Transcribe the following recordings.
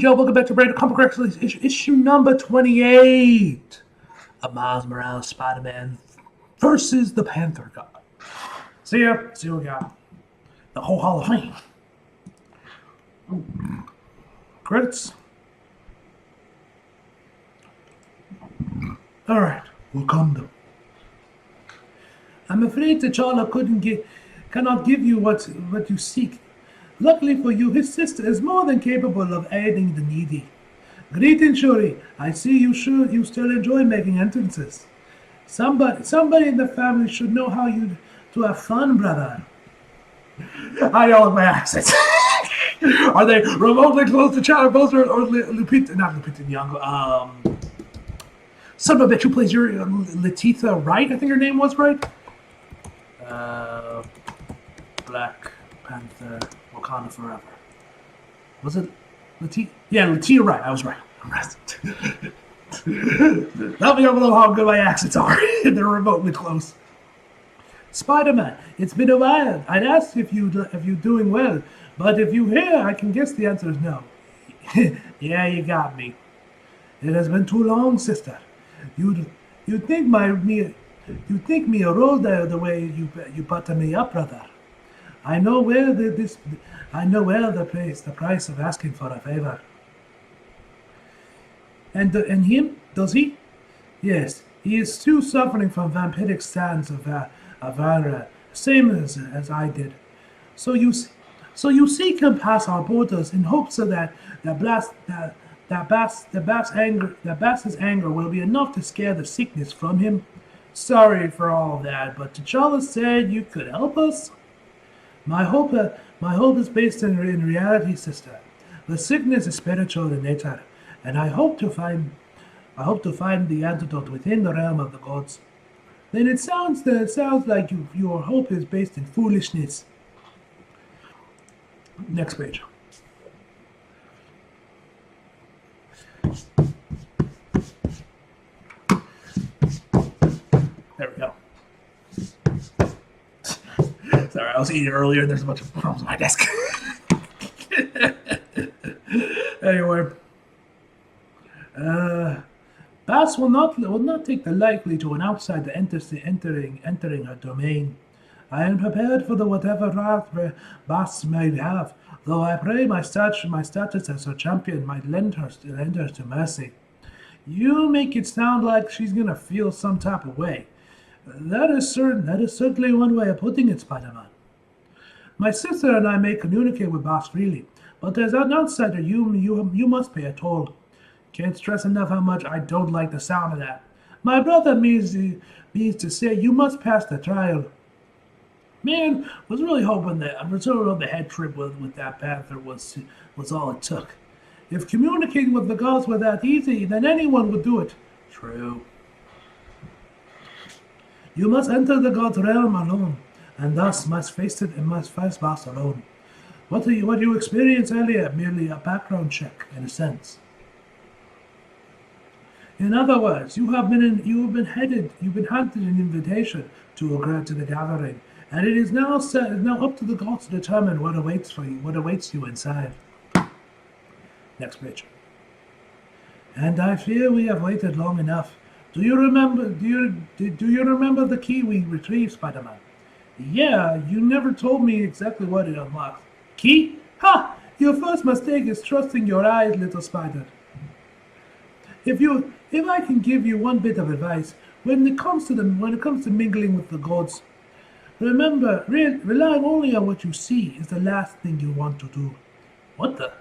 Joe. Welcome back to Brand Comic Corrections issue number 28 of Miles Morales Spider-Man versus the Panther God. See what we got. The whole Hall of Fame. Credits. Alright, Wakanda. I'm afraid T'Challa cannot give you what you seek. Luckily for you, his sister is more than capable of aiding the needy. Greetings, Shuri. I see you still enjoy making entrances. Somebody in the family should know how to have fun, brother. I know my accents. Are they remotely close to Chad or Lupita? Not Lupita Nyong'o. Son of a bitch who plays your Latifah Wright, I think her name was, right? Black Panther, Wakanda Forever. Was it Latifah? Yeah, Latifah Wright. I was right. Let me know how good my accents are. They're remotely close. Spider-Man, it's been a while. I'd ask if you're doing well, but if you hear, I can guess the answer is no. Yeah, you got me. It has been too long, sister. You'd think me a roll the way you butter me up, brother. I know the price of asking for a favor. And him, does he? Yes, he is still suffering from vampiric stands of Avara, same as I did. So you seek him past our borders in hopes of that Bast's anger will be enough to scare the sickness from him. Sorry for all of that, but T'Challa said you could help us. My hope is based in reality, sister. The sickness is spiritual in nature, and I hope to find the antidote within the realm of the gods. Then it sounds like your hope is based in foolishness. Next page. There we go. Sorry, I was eating earlier and there's a bunch of problems on my desk. Anyway. Bast will not take the lightly to an outsider entering her domain. I am prepared for whatever wrath Bast may have, though I pray my status as her champion might lend her to mercy. You make it sound like she's gonna feel some type of way. That is certainly one way of putting it, Spider-Man. My sister and I may communicate with Bast freely, but as an outsider, you must pay a toll. Can't stress enough how much I don't like the sound of that. My brother means to say you must pass the trial. Man, was really hoping the head trip with that Panther was all it took. If communicating with the gods were that easy, then anyone would do it. True. You must enter the god's realm alone, and thus must face Bast alone. What you experienced earlier, merely a background check, in a sense. In other words, you have been handed an invitation to the gathering, and it is now up to the gods to determine what awaits you inside. Next page. And I fear we have waited long enough. Do you remember the key we retrieved, Spider-Man? Yeah, you never told me exactly what it unlocked. Key? Ha! Your first mistake is trusting your eyes, little spider. If I can give you one bit of advice, when it comes to mingling with the gods, remember, relying only on what you see is the last thing you want to do. What the?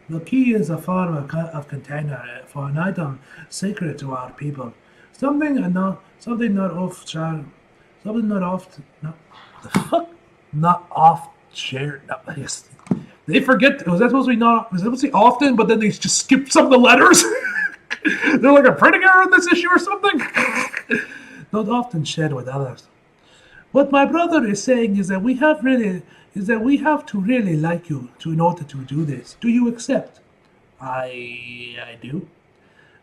The key is a form of container for an item sacred to our people. Something not shared. Yes. They forget. Was that supposed to be often? But then they just skip some of the letters. They're like a printing error in this issue or something. Not often shared with others. What my brother is saying is that we have to really like you in order to do this. Do you accept? I do.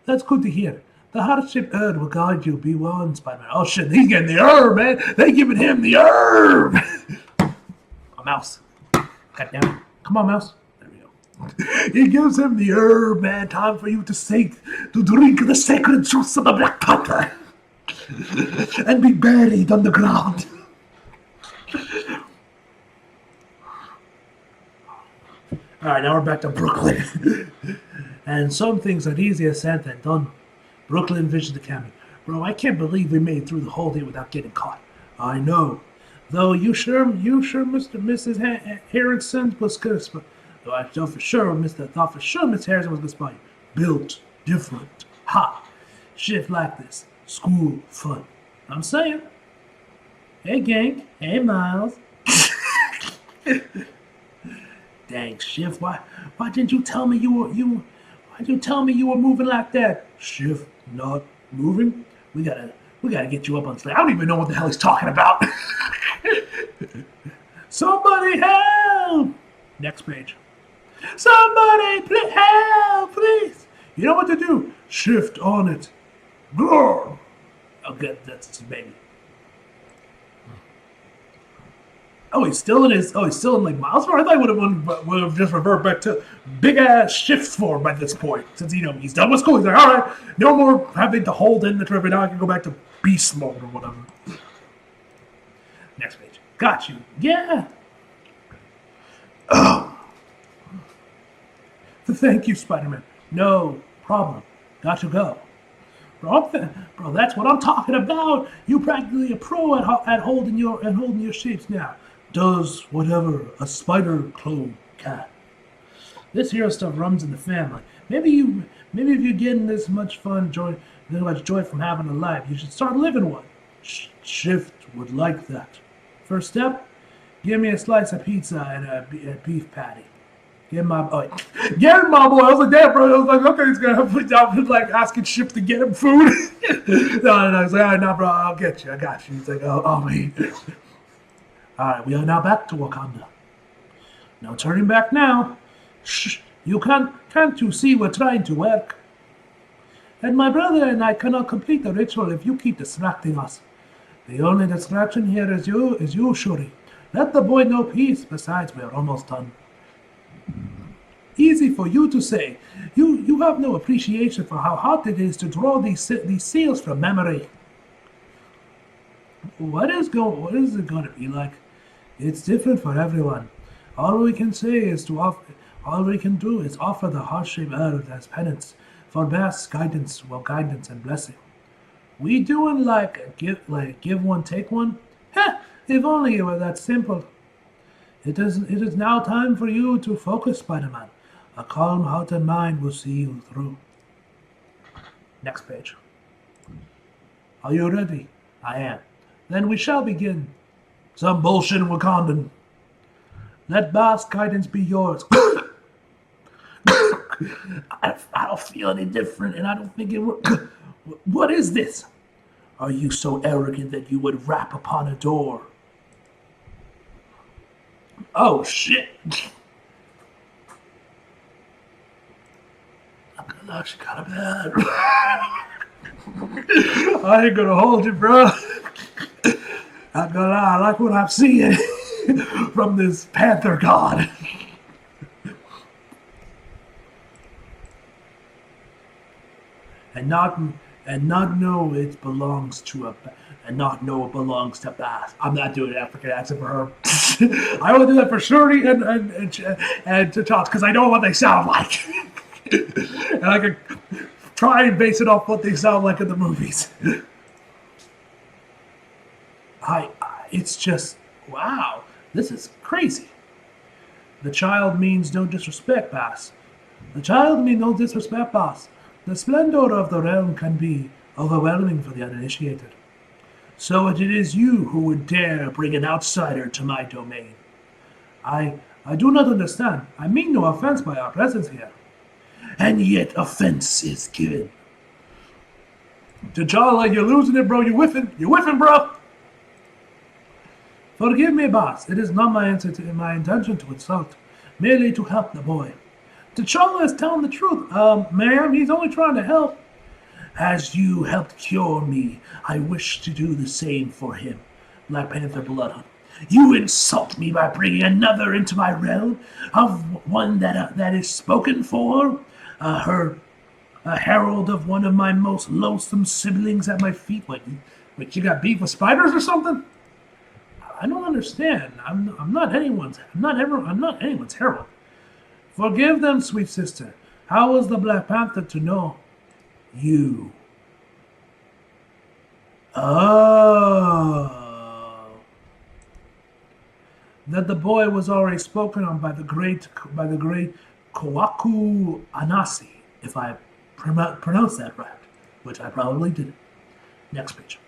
That's good to hear. The hardship herb will guide you. Be warned, Spider-Man. Oh shit, he's getting the herb, man. They giving him the herb. A mouse. God damn it. Come on, mouse. There we go. He gives him the herb, man. Time for you to drink the sacred juice of the Black Panther and be buried on the ground. All right, now we're back to Brooklyn. And some things are easier said than done. Brooklyn envisioned the camera. Bro, I can't believe we made it through the whole day without getting caught. I know. Though you sure, Mrs. Harrison was good. Though I thought for sure, Miss Harrison was good spot. Built different. Ha! Shit like this. School fun. I'm saying. Hey, gang. Hey, Miles. Dang, Shift. Why didn't you tell me you were moving like that? Shift, not moving. We gotta get you up on stage. I don't even know what the hell he's talking about. Somebody help! Next page. Somebody help, please. You know what to do. Shift on it. Grrr. Okay, that's his baby. He's still in like Miles form? I thought he would have just reverted back to big ass Shift form by this point. Since he's done with school. He's like, alright, no more having to hold in the trigger. Now I can go back to beast mode or whatever. Next page. Got you. Yeah. Oh. Thank you, Spider-Man. No problem. Got to go. Bro, that's what I'm talking about. You practically a pro at holding your shapes now. Does whatever a spider clone can. This hero stuff runs in the family. Maybe if you're getting this much joy from having a life, you should start living one. Shift would like that. First step, give me a slice of pizza and a beef patty. Get my boy. I was like, damn, bro. I was like, okay, he's gonna put down like asking Shift to get him food. no. He's like, all right, no, bro, I'll get you. I got you. He's like, oh, wait. All right, we are now back to Wakanda. No turning back now. Shh, you can't you see we're trying to work? And my brother and I cannot complete the ritual if you keep distracting us. The only distraction here is you, Shuri. Let the boy know peace. Besides, we're almost done. Easy for you to say. You have no appreciation for how hard it is to draw these seals from memory. What is it going to be like? It's different for everyone. All we can do is offer the heart-shaped herb as penance for Bast's guidance and blessing. We doing like give one take one? Heh! If only it were that simple. It is now time for you to focus, Spider-Man. A calm heart and mind will see you through. Next page. Are you ready? I am. Then we shall begin. Some bullshit Wakandan. Let Bast's guidance be yours. I don't feel any different, and I don't think it will. What is this? Are you so arrogant that you would rap upon a door? Oh, shit. She got a bad. I ain't gonna hold you, bro. Not gonna lie, I like what I'm seeing from this Panther God. and not know it belongs to Bast. I'm not doing an African accent for her. I will do that for Shuri and to Tots because I know what they sound like. And I can try and base it off what they sound like in the movies. It's just, wow, this is crazy. The child means no disrespect, Bast. The splendor of the realm can be overwhelming for the uninitiated. So it is you who would dare bring an outsider to my domain. I do not understand. I mean no offense by our presence here. And yet offense is given. T'Challa, you're losing it, bro. You're whiffing, bro. Forgive me, Bast. It is not my intention to insult, merely to help the boy. T'Challa is telling the truth. Ma'am, he's only trying to help. As you helped cure me, I wish to do the same for him. Black Panther Bloodhunt. You insult me by bringing another into my realm, of one that is spoken for, a herald of one of my most loathsome siblings at my feet. What, you got beef with spiders or something? I don't understand. I'm not anyone's herald. Forgive them, sweet sister. How was the Black Panther to know you? Oh. That the boy was already spoken on by the great Kwaku Anasi, if I pronounce that right, which I probably didn't. Next page.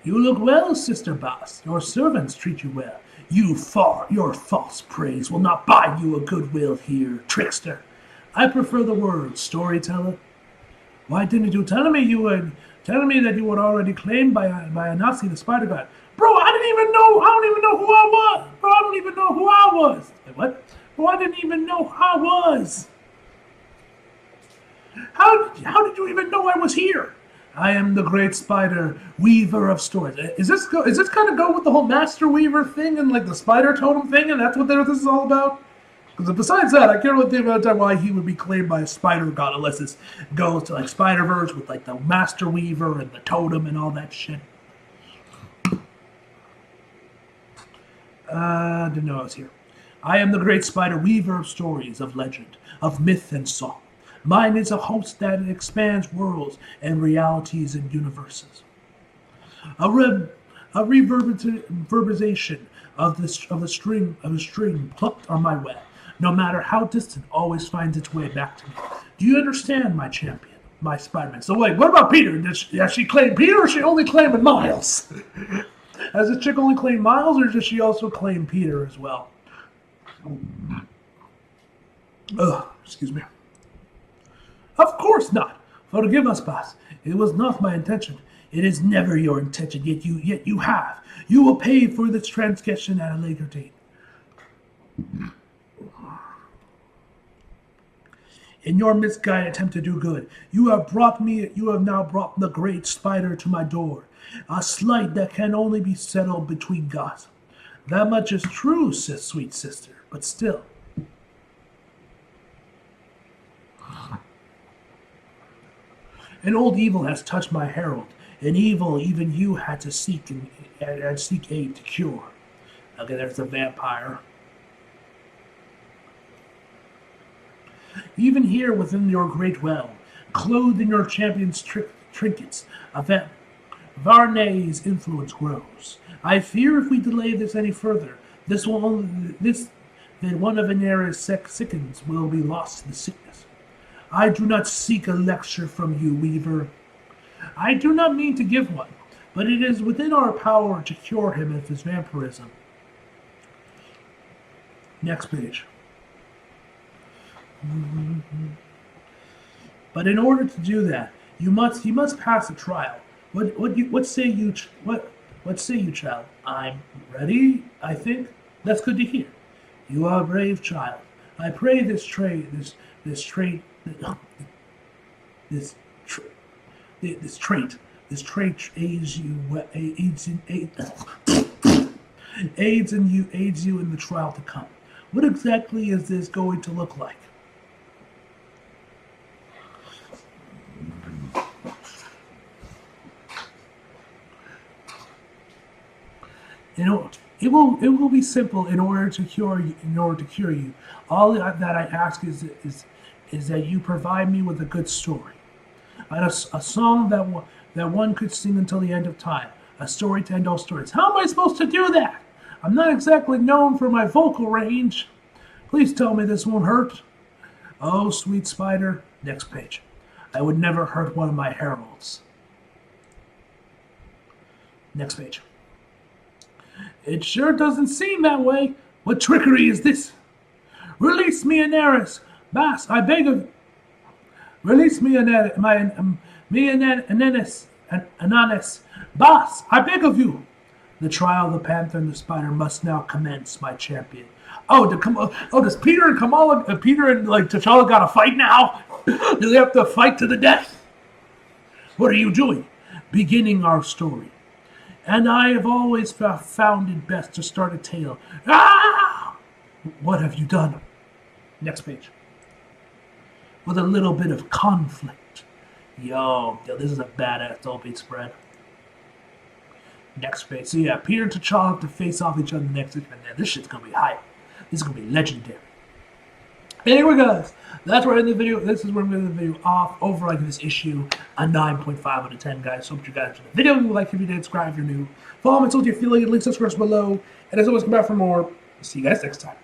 You look well, Sister Bast. Your servants treat you well. Your false praise will not buy you a goodwill here, trickster. I prefer the word storyteller. Why didn't you tell me that you were already claimed by Anasi the Spider God? Bro, I don't even know who I was. Bro, I don't even know who I was. Wait, what? Bro, I didn't even know who I was. How did you even know I was here? I am the great spider, weaver of stories. Is this kind of go with the whole master weaver thing and like the spider totem thing, and that's what this is all about? Because besides that, I can't really think about why he would be claimed by a spider god unless this goes to like Spider-Verse with like the master weaver and the totem and all that shit. Didn't know I was here. I am the great spider weaver of stories, of legend, of myth and song. Mine is a host that expands worlds and realities and universes. A reverberation of the string plucked on my web, no matter how distant, always finds its way back to me. Do you understand, my champion, my Spider-Man? So wait, what about Peter? Does she claim Peter, or is she only claiming Miles? Has this chick only claimed Miles, or does she also claim Peter as well? Excuse me. Of course not. Forgive us, Bast. It was not my intention. It is never your intention, yet you have. You will pay for this transgression at a later date. In your misguided attempt to do good, you have now brought the great spider to my door, a slight that can only be settled between gods. That much is true, sweet sister, but still. An old evil has touched my herald, an evil even you had to seek aid to cure. Okay, there's a vampire. Even here within your great well, clothed in your champion's trinkets, Varney's influence grows. I fear if we delay this any further, then one of Venera's sickens will be lost to the sickness. I do not seek a lecture from you, Weaver. I do not mean to give one, but it is within our power to cure him of his vampirism. Next page. But in order to do that, you must pass a trial. What say you, child? I'm ready, I think. That's good to hear. You are a brave child. I pray this trait aids you in the trial to come. What exactly is this going to look like? It will be simple in order to cure you. All that I ask is that you provide me with a good story, and a song that one could sing until the end of time, a story to end all stories. How am I supposed to do that? I'm not exactly known for my vocal range. Please tell me this won't hurt. Oh, sweet spider. Next page. I would never hurt one of my heralds. Next page. It sure doesn't seem that way. What trickery is this? Release me, Anaris. Bast, I beg of... Release me, Ananis. Bast, I beg of you. The trial of the Panther and the Spider must now commence, my champion. Does Peter and T'Challa gotta fight now? Do they have to fight to the death? What are you doing? Beginning our story. And I have always found it best to start a tale. Ah! What have you done? Next page. With a little bit of conflict. Yo, this is a badass dope spread. Next page. So yeah, Peter and T'Challa have to face off each other next week. Man, this shit's gonna be hype. This is gonna be legendary. Anyway, guys, that's where I end the video. This is where I'm going to end the video off. Overall, I give this issue a 9.5 out of 10, guys. So, hope you guys enjoyed the video. If you like, if you did, subscribe if you're new. Follow me, told you, feel like it. Link, subscribe below. And as always, come back for more. See you guys next time.